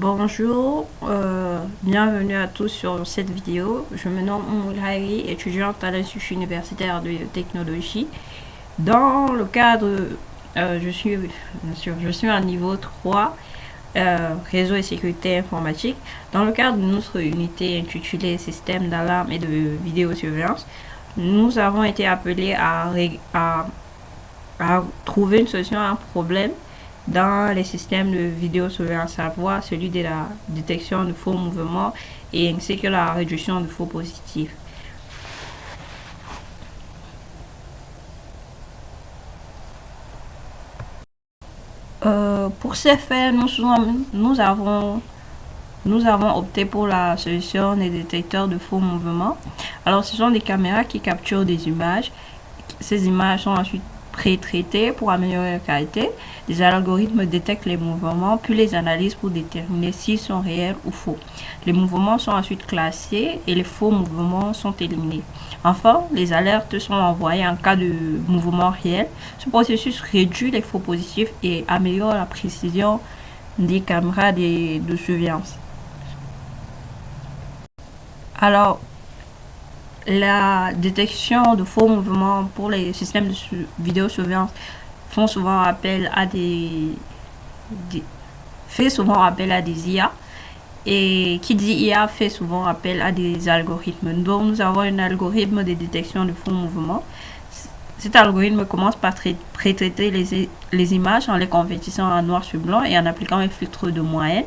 Bonjour, bienvenue à tous sur cette vidéo. Je me nomme Moulhari, étudiante à l'Institut universitaire de technologie. Dans le cadre, je suis en niveau 3, réseau et sécurité informatique. Dans le cadre de notre unité intitulée Système d'alarme et de vidéosurveillance, nous avons été appelés à trouver une solution à un problème dans les systèmes de vidéosurveillance, à savoir celui de la détection de faux mouvements et ainsi que la réduction de faux positifs. Pour ces faits, nous avons opté pour la solution des détecteurs de faux mouvements. Alors, ce sont des caméras qui capturent des images. Ces images sont ensuite pré-traitées pour améliorer la qualité. Des algorithmes détectent les mouvements, puis les analysent pour déterminer s'ils sont réels ou faux. Les mouvements sont ensuite classés et les faux mouvements sont éliminés. Enfin, les alertes sont envoyées en cas de mouvement réel. Ce processus réduit les faux positifs et améliore la précision des caméras de surveillance. Alors, la détection de faux mouvements pour les systèmes de vidéosurveillance font souvent appel à fait souvent appel à des IA. Et qui dit IA fait souvent appel à des algorithmes. Donc, nous avons un algorithme de détection de faux mouvements. Cet algorithme commence par pré-traiter les images en les convertissant en noir sur blanc et en appliquant un filtre de moyenne.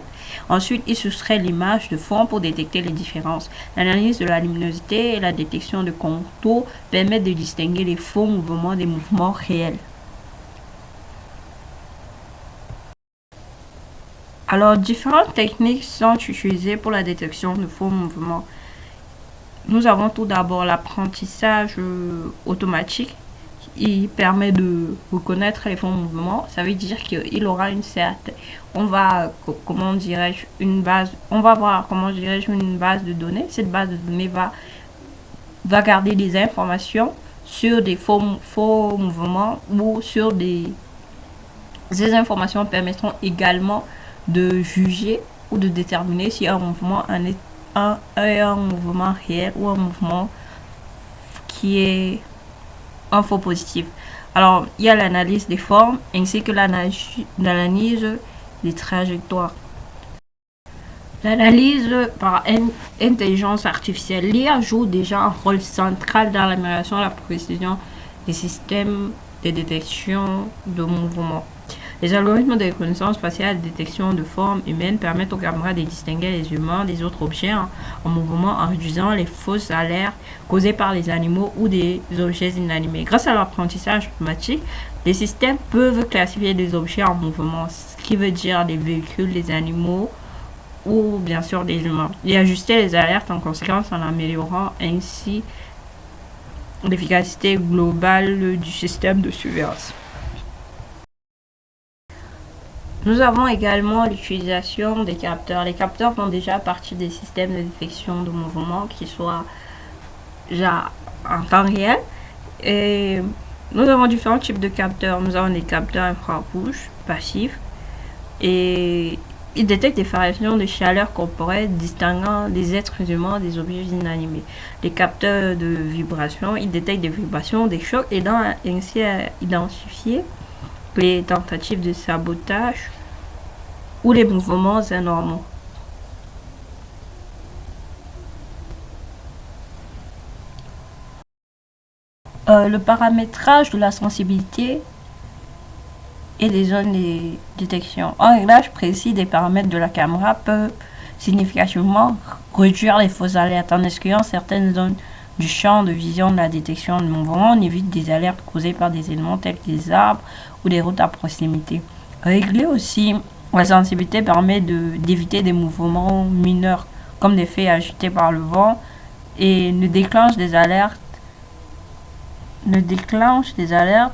Ensuite, il soustrait l'image de fond pour détecter les différences. L'analyse de la luminosité et la détection de contours permettent de distinguer les faux mouvements des mouvements réels. Alors, différentes techniques sont utilisées pour la détection de faux mouvements. Nous avons tout d'abord l'apprentissage automatique. Il permet de reconnaître les faux mouvements. Ça veut dire qu'il aura une certaine, on va voir, une base de données. Cette base de données va garder des informations sur des faux mouvements ou sur ces informations permettront également de juger ou de déterminer si un mouvement est un mouvement réel ou un mouvement qui est un faux positif. Alors, il y a l'analyse des formes ainsi que l'analyse des trajectoires. L'analyse par intelligence artificielle, l'IA joue déjà un rôle central dans l'amélioration de la précision des systèmes de détection de mouvements. Les algorithmes de reconnaissance faciale et de détection de formes humaines permettent aux caméras de distinguer les humains des autres objets en mouvement en réduisant les fausses alertes causées par les animaux ou des objets inanimés. Grâce à l'apprentissage automatique, les systèmes peuvent classifier des objets en mouvement, ce qui veut dire des véhicules, des animaux ou bien sûr des humains, et ajuster les alertes en conséquence en améliorant ainsi l'efficacité globale du système de surveillance. Nous avons également l'utilisation des capteurs. Les capteurs font déjà partie des systèmes de détection de mouvement qui soient déjà en temps réel. Et nous avons différents types de capteurs. Nous avons des capteurs infrarouges, passifs, et ils détectent des variations de chaleur corporelle distinguant des êtres humains des objets inanimés. Les capteurs de vibration, ils détectent des vibrations, des chocs, et ainsi à identifier les tentatives de sabotage ou les mouvements anormaux. Le paramétrage de la sensibilité et des zones de détection. Un réglage précis des paramètres de la caméra peut significativement réduire les fausses alertes en excluant certaines zones du champ de vision de la détection de mouvement. On évite des alertes causées par des éléments tels que des arbres ou des routes à proximité. Régler aussi la sensibilité permet d'éviter des mouvements mineurs comme des feuilles agitées par le vent et ne déclenche des alertes,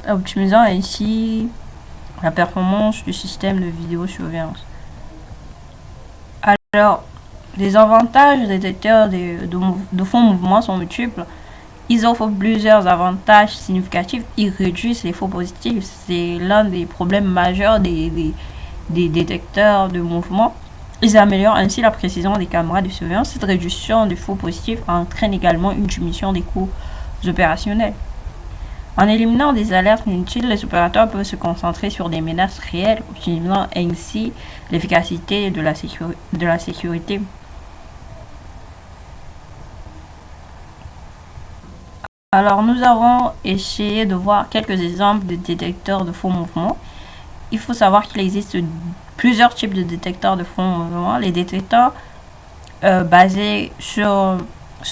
optimisant ainsi la performance du système de vidéosurveillance. Alors, les avantages des détecteurs de faux mouvements sont multiples. Ils offrent plusieurs avantages significatifs. Ils réduisent les faux positifs. C'est l'un des problèmes majeurs des détecteurs de mouvement. Ils améliorent ainsi la précision des caméras de surveillance. Cette réduction du faux positif entraîne également une diminution des coûts opérationnels. En éliminant des alertes inutiles, les opérateurs peuvent se concentrer sur des menaces réelles, optimisant ainsi l'efficacité de la sécurité. Alors, nous avons essayé de voir quelques exemples de détecteurs de faux mouvements. Il faut savoir qu'il existe plusieurs types de détecteurs de faux mouvements. Les détecteurs basés sur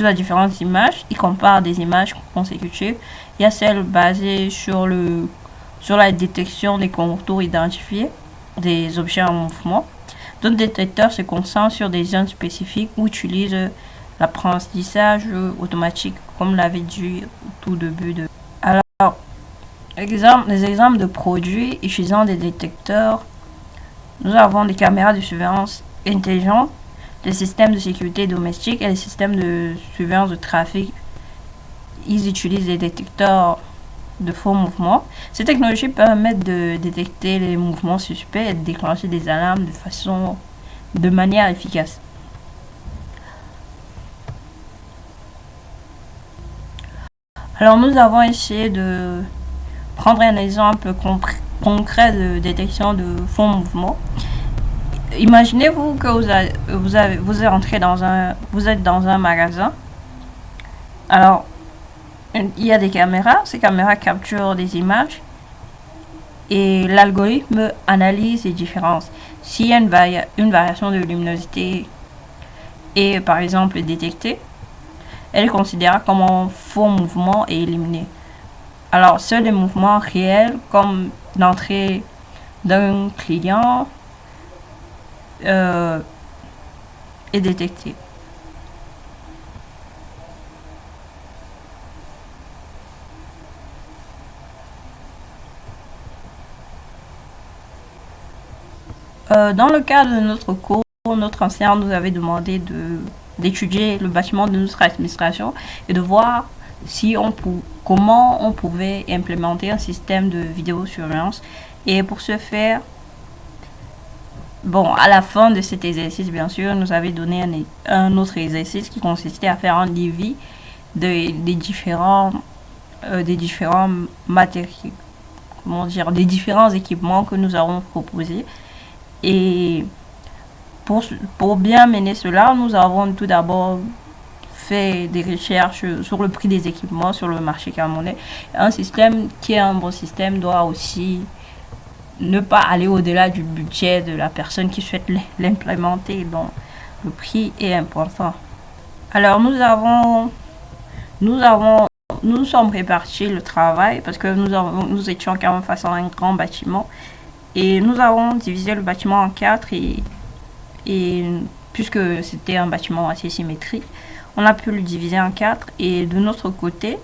la différentes images, ils comparent des images consécutives. Il y a celles basées sur la détection des contours identifiés des objets en mouvement. D'autres détecteurs se concentrent sur des zones spécifiques ou utilisent l'apprentissage automatique, comme l'avait dit au tout début de... Alors, les exemples de produits utilisant des détecteurs, nous avons des caméras de surveillance intelligentes, des systèmes de sécurité domestique et les systèmes de surveillance de trafic. Ils utilisent des détecteurs de faux mouvements. Ces technologies permettent de détecter les mouvements suspects et de déclencher des alarmes de manière efficace. Alors nous avons essayé de prendre un exemple concret de détection de faux mouvements. Imaginez-vous que vous êtes dans un magasin. Alors, il y a des caméras. Ces caméras capturent des images et l'algorithme analyse les différences. S'il y a une variation de luminosité est par exemple détectée, elle est considérée comme un faux mouvement et éliminée. Alors, seuls les mouvements réels, comme l'entrée d'un client, est détecté. Dans le cadre de notre cours, notre enseignant nous avait demandé d'étudier le bâtiment de notre administration et de voir comment on pouvait implémenter un système de vidéosurveillance. Et pour ce faire, bon, à la fin de cet exercice, bien sûr, nous avait donné un autre exercice qui consistait à faire un devis des différents matériaux, des différents équipements que nous avons proposés. Et pour bien mener cela, nous avons tout d'abord fait des recherches sur le prix des équipements sur le marché camerounais. Un système qui est un bon système doit aussi ne pas aller au-delà du budget de la personne qui souhaite l'implémenter. Donc, le prix est important. Alors, nous sommes répartis le travail parce que nous étions quand même face à un grand bâtiment. Et nous avons divisé le bâtiment en 4 et puisque c'était un bâtiment assez symétrique, on a pu le diviser en 4 et de notre côté,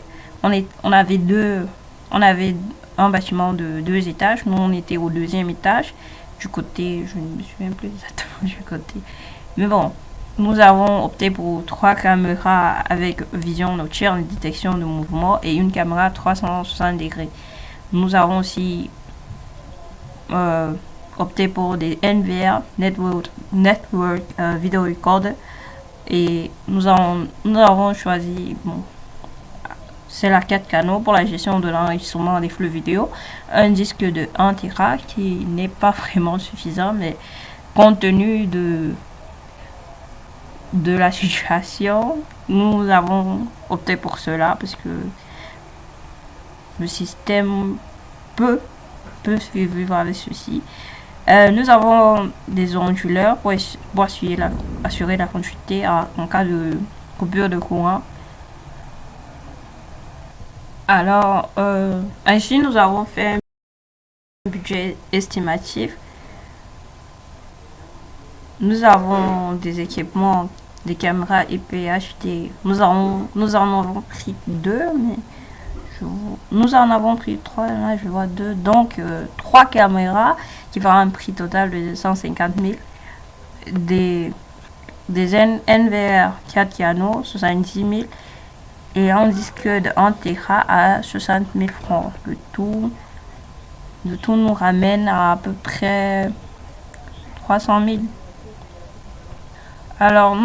on avait un bâtiment de 2 étages. Nous, on était au 2e étage. Du côté, je ne me souviens plus exactement du côté. Mais bon, nous avons opté pour 3 caméras avec vision nocturne, détection de mouvement et une caméra 360 degrés. Nous avons aussi opté pour des NVR, Network Video Recorder. Et nous avons choisi, c'est la 4 canaux pour la gestion de l'enregistrement des flux vidéo. Un disque de 1 Tera qui n'est pas vraiment suffisant, mais compte tenu de la situation, nous avons opté pour cela parce que le système peut vivre avec ceci. Nous avons des onduleurs pour assurer la continuité en cas de coupure de courant. Alors, ainsi, nous avons fait un budget estimatif. Nous avons des équipements, des caméras IP-HD. Nous en avons pris 2, mais nous en avons pris 3, là je vois 2. Donc, 3 caméras qui font un prix total de 150 000. Des NVR 4 canaux, 70 000. Et un disque de 1 Tera à 60 000 francs. Le tout nous ramène à peu près 300 000. Alors,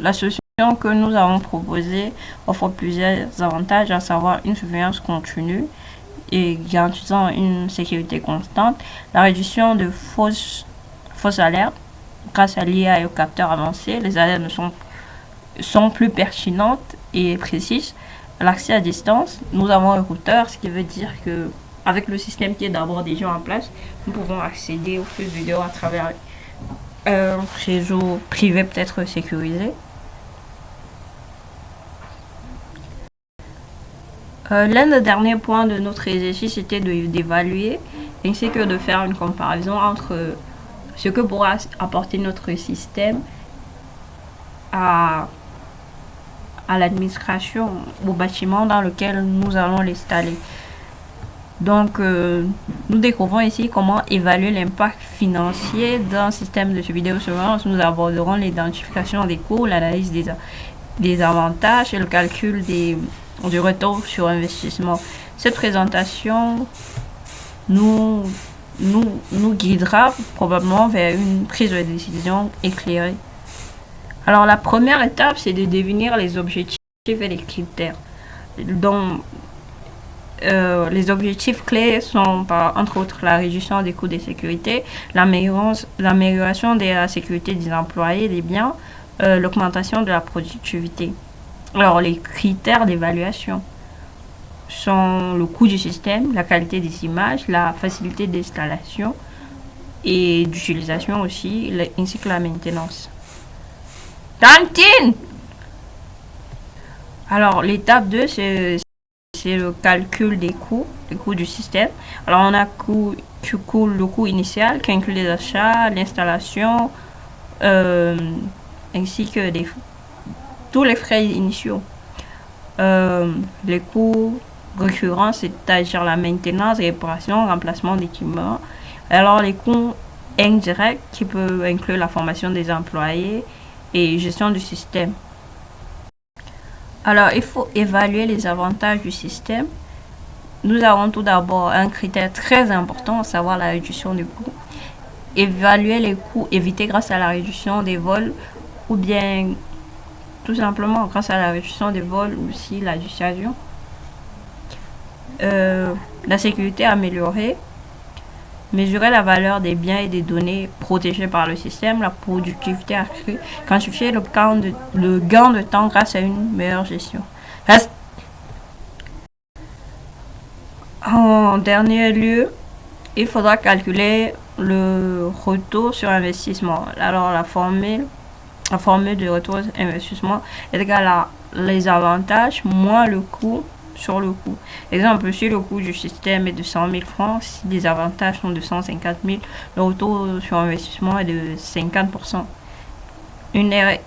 la solution que nous avons proposée offre plusieurs avantages, à savoir une surveillance continue et garantissant une sécurité constante, la réduction de fausses alertes grâce à l'IA et aux capteurs avancés. Les alertes sont plus pertinentes et précises. L'accès à distance, nous avons un routeur, ce qui veut dire que avec le système qui est d'abord déjà en place, nous pouvons accéder aux flux vidéo à travers un réseau privé peut-être sécurisé. L'un des derniers points de notre exercice était d'évaluer ainsi que de faire une comparaison entre ce que pourra apporter notre système à, à l'administration, au bâtiment dans lequel nous allons l'installer. Donc, nous découvrons ici comment évaluer l'impact financier d'un système de vidéosurveillance. Nous aborderons l'identification des coûts, l'analyse des avantages et le calcul du retour sur investissement. Cette présentation nous guidera probablement vers une prise de décision éclairée. Alors, la première étape, c'est de définir les objectifs et les critères. Donc, les objectifs clés sont entre autres la réduction des coûts de sécurité, l'amélioration de la sécurité des employés et des biens, l'augmentation de la productivité. Alors les critères d'évaluation sont le coût du système, la qualité des images, la facilité d'installation et d'utilisation aussi, ainsi que la maintenance. Tantine! Alors l'étape 2, c'est le calcul des coûts du système. Alors on a le coût initial qui inclut les achats, l'installation, ainsi que tous les frais initiaux. Les coûts récurrents, c'est-à-dire la maintenance, réparation, remplacement d'équipements. Alors les coûts indirects qui peuvent inclure la formation des employés et gestion du système. Alors, il faut évaluer les avantages du système. Nous avons tout d'abord un critère très important, à savoir la réduction des coûts. Évaluer les coûts évités grâce à la réduction des vols ou bien tout simplement grâce à la réduction des vols ou aussi la dissuasion. La sécurité améliorée. Mesurer la valeur des biens et des données protégés par le système, la productivité accrue, quantifier le gain de temps grâce à une meilleure gestion. En dernier lieu, il faudra calculer le retour sur investissement. Alors la formule de retour sur investissement est égale à les avantages moins le coût sur le coût. Exemple, si le coût du système est de 100 000 francs, si les avantages sont de 150 000, le retour sur investissement est de 50%.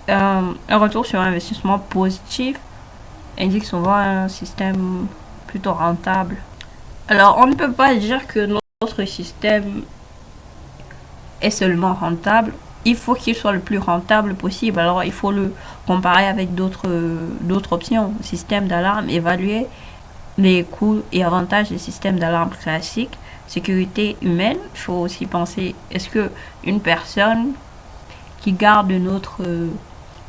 Un retour sur investissement positif indique souvent un système plutôt rentable. Alors, on ne peut pas dire que notre système est seulement rentable. Il faut qu'il soit le plus rentable possible. Alors, il faut le comparer avec d'autres options. Système d'alarme, évaluer les coûts et avantages des systèmes d'alarme classiques. Sécurité humaine, il faut aussi penser, est-ce que une personne qui garde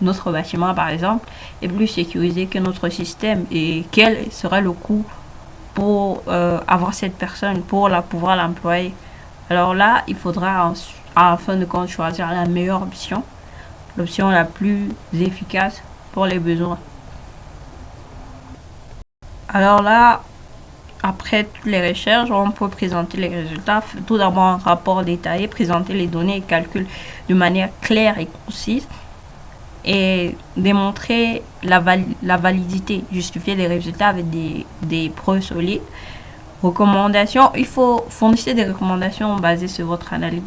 notre bâtiment, par exemple, est plus sécurisée que notre système et quel serait le coût pour avoir cette personne, pour pouvoir l'employer. Alors là, il faudra en fin de compte choisir la meilleure option, l'option la plus efficace pour les besoins. Alors là, après toutes les recherches, on peut présenter les résultats. Tout d'abord, un rapport détaillé, présenter les données et calculs de manière claire et concise et démontrer la validité, justifier les résultats avec des preuves solides. Recommandations, il faut fournir des recommandations basées sur votre analyse.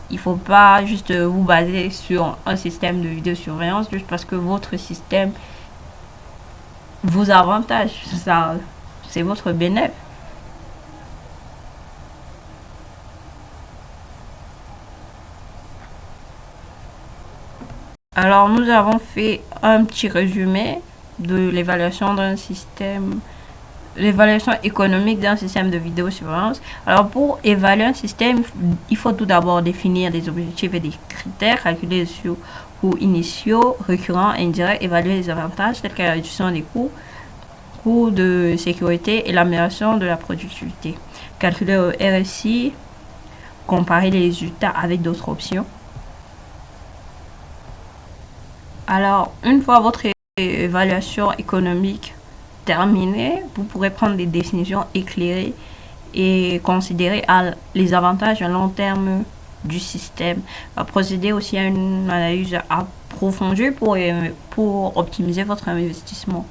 Il ne faut pas juste vous baser sur un système de vidéosurveillance juste parce que votre système vous avantage. Ça, c'est votre bénéfice. Alors, nous avons fait un petit résumé de l'évaluation d'un système l'évaluation économique d'un système de vidéosurveillance. Alors, pour évaluer un système, il faut tout d'abord définir des objectifs et des critères, calculer les coûts initiaux, récurrents et indirects, évaluer les avantages tels que la réduction des coûts de sécurité et l'amélioration de la productivité. Calculer le RSI, comparer les résultats avec d'autres options. Alors, une fois votre évaluation économique terminée, vous pourrez prendre des décisions éclairées et considérer les avantages à long terme du système. Procéder aussi à une analyse approfondie pour optimiser votre investissement.